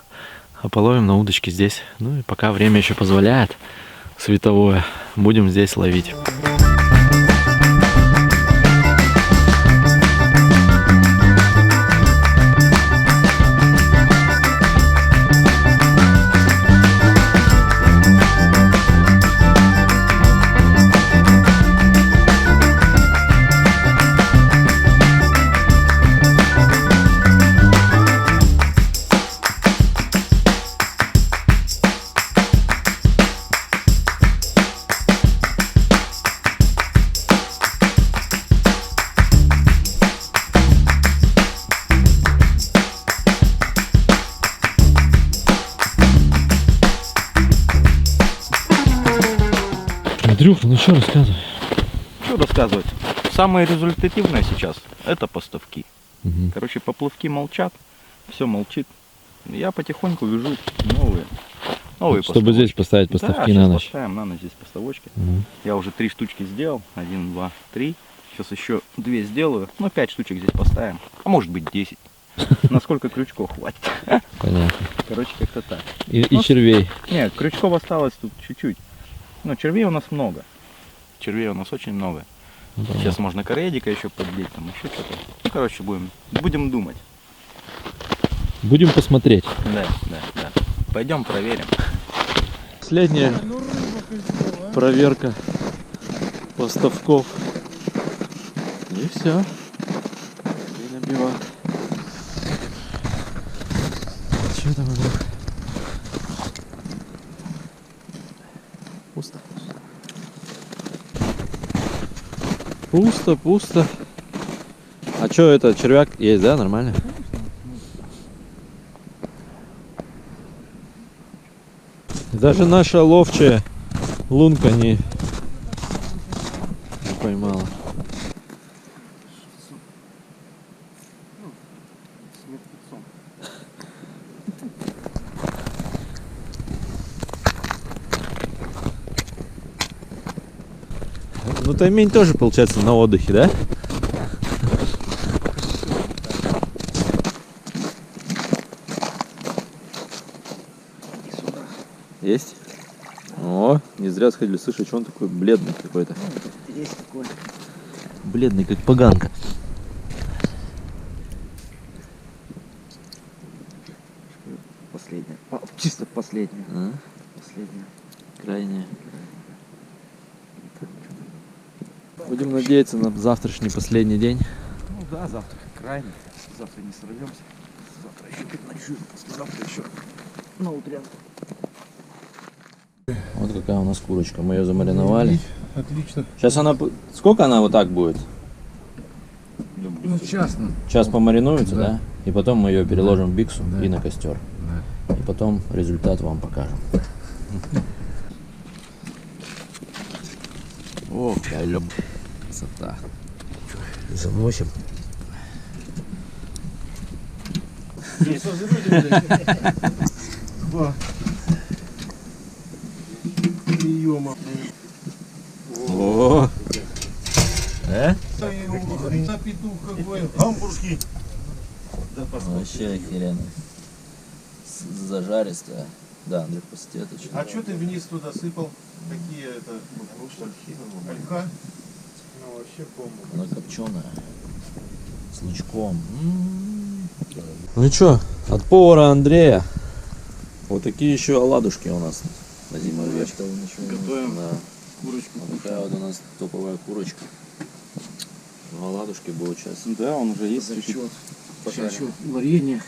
а половим на удочке здесь. Ну и пока время еще позволяет, световое, будем здесь ловить. Андрюха, ну что рассказывай? Что рассказывать? Самое результативное сейчас это поставки. Угу. Короче, поплавки молчат, все молчит. Я потихоньку вяжу новые Чтобы здесь поставить поставки на ночь. Поставим на ночь здесь поставочки. Угу. Я уже 3 штучки сделал. 1, 2, 3. Сейчас еще 2 сделаю. Ну, 5 штучек здесь поставим. А может быть 10. Насколько крючков хватит. Понятно. Короче, как-то так. И червей. Нет, крючков осталось тут чуть-чуть. Но червей у нас много. Червей у нас очень много. Сейчас можно каредика еще подбить, там еще что-то. Ну, короче, будем думать. Будем посмотреть. Да. Пойдем проверим. Последняя проверка поставков. И все. И набиваю. Что там, Андрюх? Пусто. Пусто. А что это, червяк есть, да, нормально? Даже наша ловчая лунка не поймала. Ну, Таймень тоже, получается, на отдыхе, да? Есть? О, не зря сходили. Слушай, что он такой бледный какой-то? Есть такой. Бледный, как поганка. Последняя. Чисто последняя. А? Последняя. Крайняя. Будем надеяться на завтрашний последний день. Ну да, завтра крайний. Завтра не сорвемся. Завтра еще переночуем. Послезавтра еще на утрянку. Вот какая у нас курочка. Мы ее замариновали. Отлично. Сейчас она... Сколько она вот так будет? Ну, честно. Час помаринуется, да? И потом мы ее переложим в биксу и на костер. И потом результат вам покажем. О, какая красота. Заносим. О! Петух какой, гамбургский. Вообще охеренно. Зажаристая. Да, Андрей, посетит. А что ты вниз туда сыпал? Какие это? Ольха? Ну вообще бомба. Она копченая. С лучком. Ну что, от повара Андрея вот такие еще оладушки у нас на зимовье. Готовим курочку. Вот такая вот у нас топовая курочка. Ну, оладушки будут сейчас. Да, он уже есть. За счет варенье.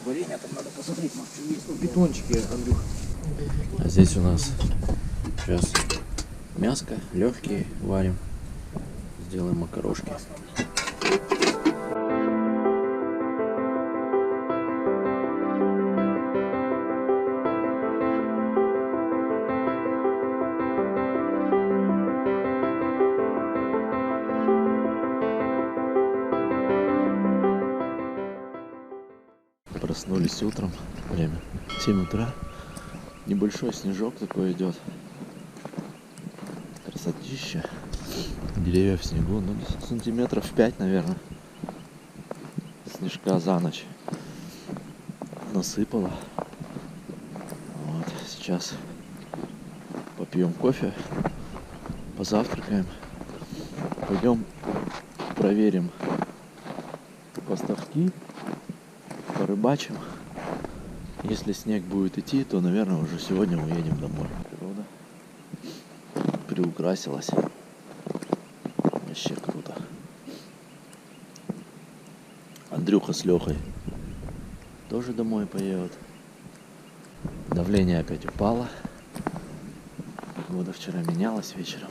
Варенье там надо посмотреть, может, что есть. Ну, бетончики, Андрюх. А здесь у нас сейчас мяско, легкие варим. Сделаем макарошки. Проснулись утром, время 7 утра. Небольшой снежок такой идет. Красотища. Деревья в снегу, ну сантиметров 5, наверное. Снежка за ночь насыпало. Вот, сейчас попьем кофе, позавтракаем, пойдем проверим поставки, порыбачим. Если снег будет идти, то, наверное, уже сегодня уедем домой. Природа приукрасилась. Вообще круто. Андрюха с Лехой тоже домой поедут. Давление опять упало. Погода вчера менялась вечером.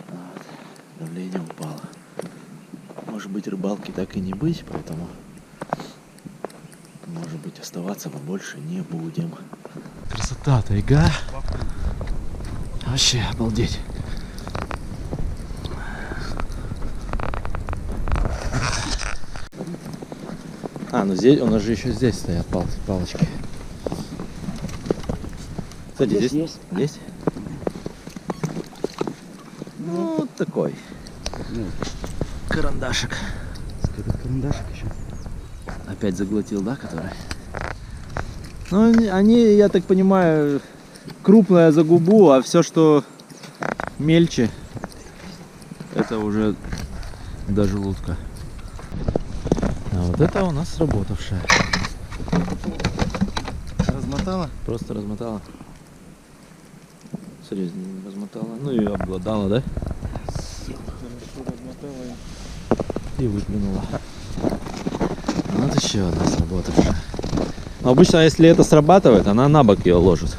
Вот. Давление упало. Может быть, рыбалки так и не быть, поэтому, может быть, оставаться мы больше не будем. Красота, тайга. Вообще обалдеть. А, ну здесь, у нас же еще здесь стоят палочки. Кстати, здесь есть? Есть? Ну, вот такой. Карандашик. Карандашик еще. Опять заглотил, да, который? Ну, они, я так понимаю, крупная за губу, а все, что мельче, это уже до желудка. А вот это у нас сработавшая. Размотала? Просто размотала. Серьезно, размотала. Ну и обглодала, да? Хорошо размотала. И выплюнула. Вот еще одна сработавшая. Но обычно, если это срабатывает, она на бок ее ложит.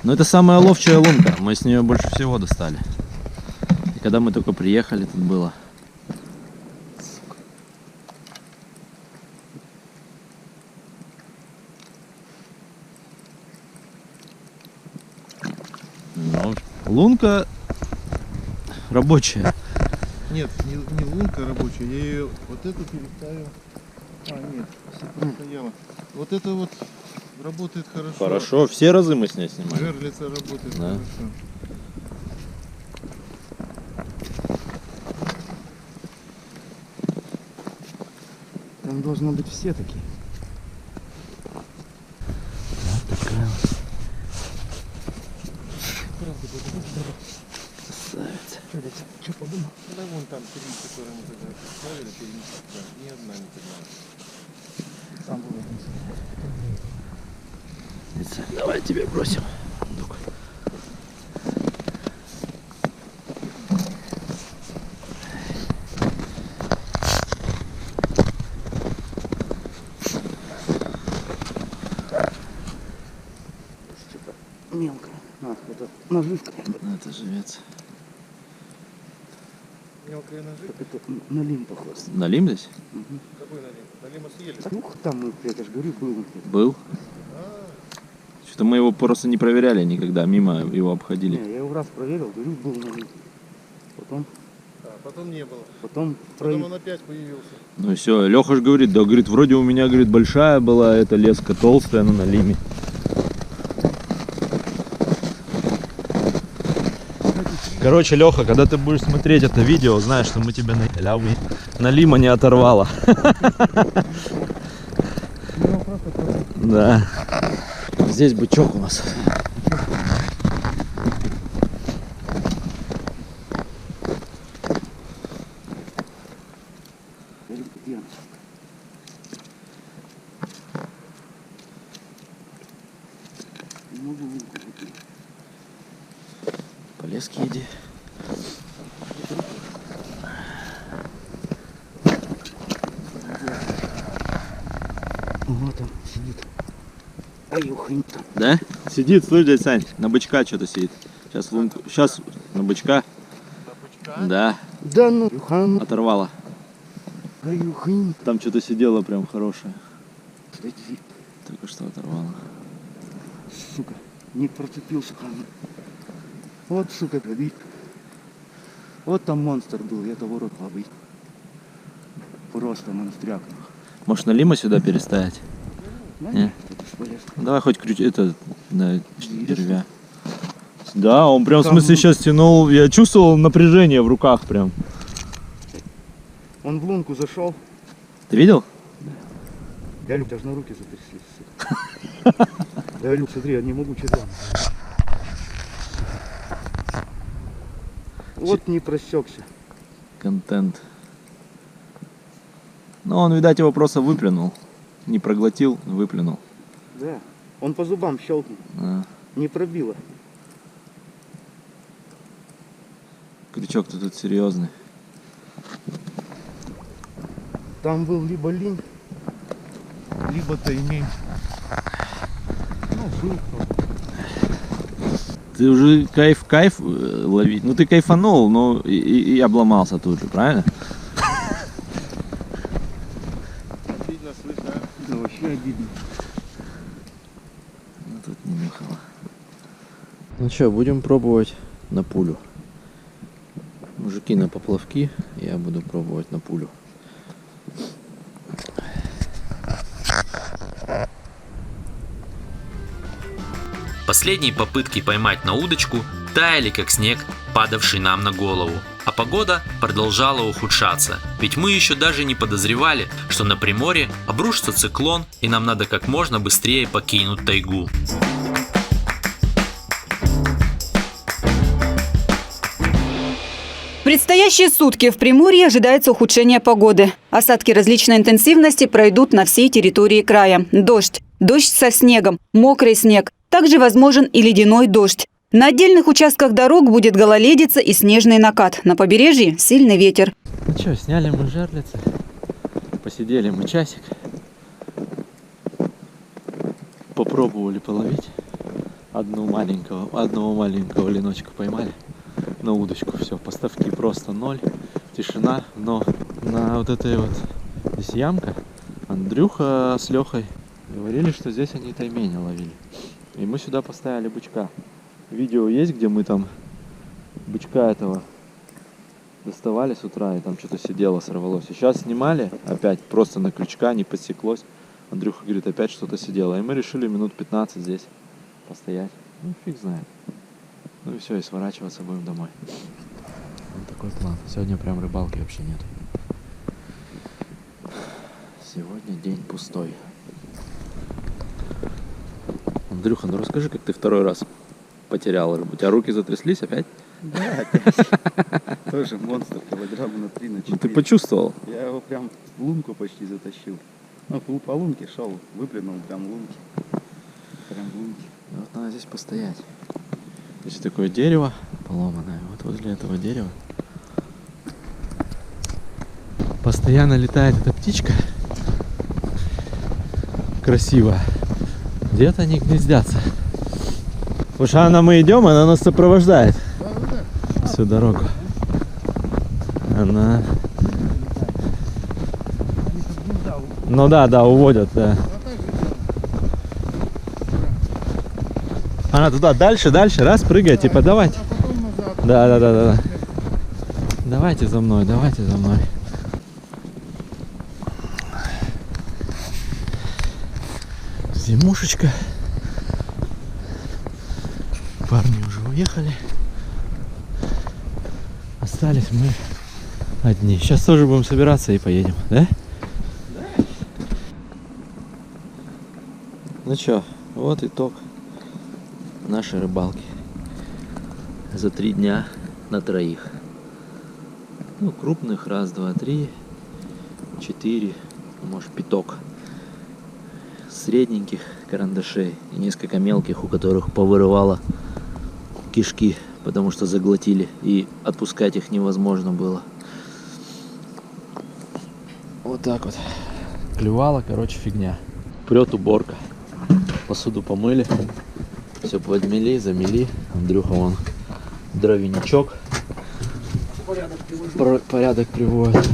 Но это самая ловчая лунка. Мы с нее больше всего достали. И когда мы только приехали, тут было. Ну, лунка рабочая. Нет, не лунка рабочая, я ее вот эту переставил. А, нет, стояла. Вот это вот работает хорошо. Хорошо, все разы мы с ней снимаем. Жерлица работает Да. хорошо. Там должно быть все такие. Вот такая вот. Красавица. Что подумал? Да вон там три, которые мы тогда поставили, перенесли. Да, ни одна не поднялась. Там было. Давай тебе бросим. Мелко. А, это наживка. Это живец. Мелкая ножи. Так это налим похож. Налим здесь? Какой налим? Налима съели. Ну, там мы, я же говорю, был. Был. Что-то мы его просто не проверяли никогда, мимо его обходили. Не, я его раз проверил, говорю, был налим. Потом, Потом не было. потом Потом он опять появился. Ну и все, Леха ж говорит, да, говорит, вроде у меня, говорит, большая была эта леска, толстая, но на лиме. Короче, Леха, когда ты будешь смотреть это видео, знаешь, что мы тебя на лима не оторвало. Да. Здесь бычок у нас. По леске иди. Вот он сидит. Ай, ухрень там. Да? Сидит, слышь, дядь Сань, на бычка что-то сидит. Сейчас лунку. Сейчас на бычка. Да. Да ну, Юхан. Оторвала. Ай, ухрень. Там что-то сидело прям хорошее. Кстати, Только что оторвала. сука, не процепился ко мне. Вот, сука, видишь. Вот там монстр был, я того рот побыть. Просто монстряк. Может, налима сюда переставить? Не? Ну, давай хоть это, да, червя. Да, он прям в смысле сейчас тянул. Я чувствовал напряжение в руках прям. Он в лунку зашел. Ты видел? Галюк, даже на руки затряслись. Галюк, смотри, я не могу червя. Вот не просекся. Контент. Ну, он, видать, его просто выплюнул. Не проглотил, выплюнул. Да. Он по зубам щелкнул. А. Не пробило. Крючок-то тут серьезный. Там был либо линь, либо тайник. Ну, был кто-то. Ты уже кайф ловить. Ну, ты кайфанул, но и обломался тут же, правильно? Обидно, слышно. Да вообще обидно. Ну, тут не нюхало. Ну что, будем пробовать на пулю. Мужики на поплавки, я буду пробовать на пулю. Последние попытки поймать на удочку таяли как снег, падавший нам на голову. А погода продолжала ухудшаться, ведь мы еще даже не подозревали, что на Приморье обрушится циклон и нам надо как можно быстрее покинуть тайгу. В предстоящие сутки в Приморье ожидается ухудшение погоды. Осадки различной интенсивности пройдут на всей территории края. Дождь со снегом, мокрый снег. Также возможен и ледяной дождь. На отдельных участках дорог будет гололедица и снежный накат. На побережье сильный ветер. Ну что, сняли мы жерлицы. Посидели мы часик. Попробовали половить. Одного маленького леночка поймали. На удочку. Все, поставки просто 0. Тишина. Но на вот этой вот здесь ямка. Андрюха с Лехой говорили, что здесь они тайменя ловили. И мы сюда поставили бычка. Видео есть, где мы там бычка этого доставали с утра, и там что-то сидело, сорвалось. И сейчас снимали, опять просто на крючка, не подсеклось. Андрюха говорит, опять что-то сидело. И мы решили минут 15 здесь постоять. Ну, фиг знает. Ну и все, и сворачиваться будем домой. Вот такой план. Сегодня прям рыбалки вообще нет. Сегодня день пустой. Андрюха, ну расскажи, как ты второй раз потерял рыбу. У тебя руки затряслись опять? Да, тоже монстр, килограмма на 3, на 4. Ну, ты почувствовал? Я его прям в лунку почти затащил. Ну, по лунке шел, выплюнул прям лунки. Прям в лунке. Вот надо здесь постоять. Здесь такое дерево поломанное. Вот возле этого дерева постоянно летает эта птичка. Красивая. Где-то они гнездятся. Ушана, мы идем, она нас сопровождает. Всю дорогу. Она... Ну да, уводят, да. Она туда, дальше, раз, прыгай, типа, давайте. Да. Давайте за мной. Зимушечка. Парни уже уехали. Остались мы одни. Сейчас тоже будем собираться и поедем, да? Ну чё, вот итог нашей рыбалки. За 3 дня на 3. Ну, крупных 1, 2, 3, 4, может, 5. Средненьких карандашей и несколько мелких, у которых повырывало кишки, потому что заглотили, и отпускать их невозможно было. Вот так вот. Клювала, короче, фигня. Прет уборка. Посуду помыли, все подмели, замели. Андрюха вон дровяничок порядок приводит.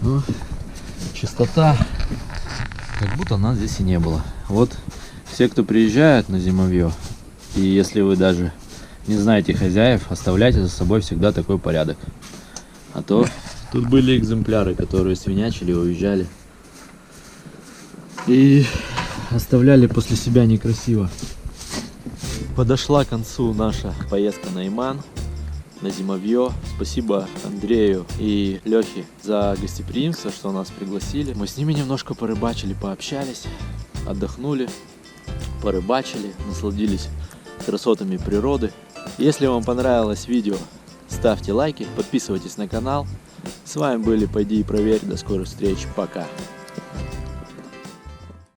Ну, чистота. Как будто нас здесь и не было. Вот все, кто приезжает на зимовье, и если вы даже не знаете хозяев, оставляйте за собой всегда такой порядок. А то тут были экземпляры, которые свинячили, уезжали. и оставляли после себя некрасиво. Подошла к концу наша поездка на Иман, на зимовье. Спасибо Андрею и Лехе за гостеприимство, что нас пригласили. Мы с ними немножко порыбачили, пообщались, отдохнули, порыбачили, насладились красотами природы. Если вам понравилось видео, ставьте лайки, подписывайтесь на канал. С вами были Пойди и проверь. До скорых встреч. Пока.